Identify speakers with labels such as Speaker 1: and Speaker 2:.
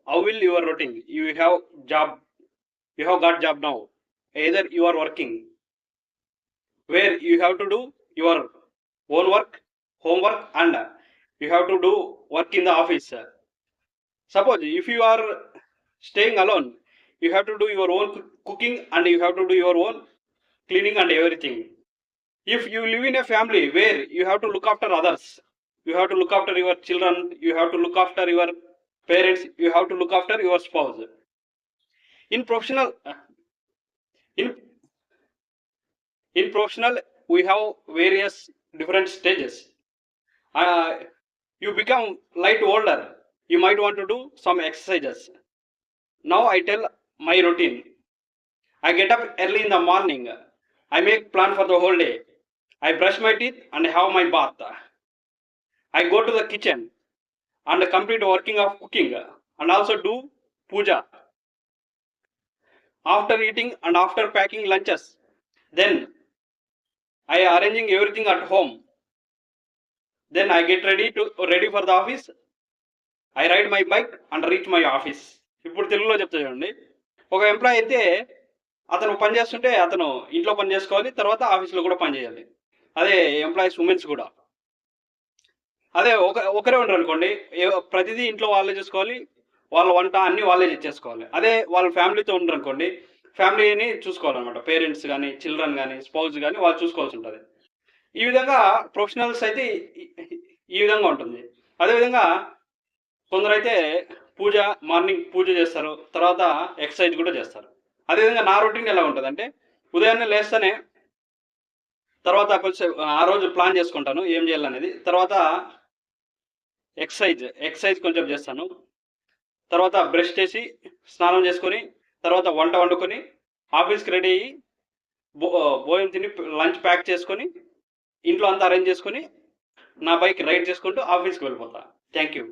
Speaker 1: how will your routine? You have got job now. Either you are working, where you have to do your own work, homework, and you have to do work in the office. Suppose if you are staying alone, you have to do your own cooking and you have to do your own cleaning and everything. If you live in a family where you have to look after others, you have to look after your children, you have to look after your parents, you have to look after your spouse. In professional, in in professional, we have various different stages. Uh, you become light older. You might want to do some exercises. Now I tell my routine. I get up early in the morning. I make plan for the whole day. I brush my teeth and have my bath. I go to the kitchen and complete working of cooking and also do puja after eating and after packing lunches. Then I arranging everything at home. Then I get ready for the office. I ride my bike and reach my office. ఇప్పుడు తెలుగులో చెప్తా చూడండి. ఒక employee అయితే అతను పని చేస్తుంటే అతను ఇంట్లో పని చేసుకోవాలి, తర్వాత ఆఫీస్లో కూడా పని చేయాలి. అదే ఎంప్లాయీస్ ఉమెన్స్ కూడా అదే ఒకరే ఉండరు అనుకోండి, ప్రతిదీ ఇంట్లో వాళ్ళే చూసుకోవాలి, వాళ్ళ వంట అన్ని వాళ్ళే చేసుకోవాలి. అదే వాళ్ళ ఫ్యామిలీతో ఉండరు అనుకోండి, ఫ్యామిలీని చూసుకోవాలన్నమాట. పేరెంట్స్ కానీ, చిల్డ్రన్ కానీ, స్పౌజ్ కానీ వాళ్ళు చూసుకోవాల్సి ఉంటుంది. ఈ విధంగా ప్రొఫెషనల్స్ అయితే ఈ విధంగా ఉంటుంది. అదేవిధంగా కొందరైతే మార్నింగ్ పూజ చేస్తారు, తర్వాత ఎక్సర్సైజ్ కూడా చేస్తారు. అదేవిధంగా నా రొటీన్ ఎలా ఉంటుంది అంటే, ఉదయాన్నే లేస్తేనే తర్వాత కొంచెం ఆ రోజు ప్లాన్ చేసుకుంటాను ఏం చేయాలనేది. తర్వాత ఎక్సర్సైజ్ కొంచెం చేస్తాను. తర్వాత బ్రష్ చేసి స్నానం చేసుకొని, తర్వాత వంట వండుకొని ఆఫీస్కి రెడీ అయ్యి భోజనం తిని లంచ్ ప్యాక్ చేసుకొని ఇంట్లో అంతా అరేంజ్ చేసుకొని నా బైక్ రైడ్ చేసుకుంటూ ఆఫీస్కి వెళ్ళిపోతా. Thank you.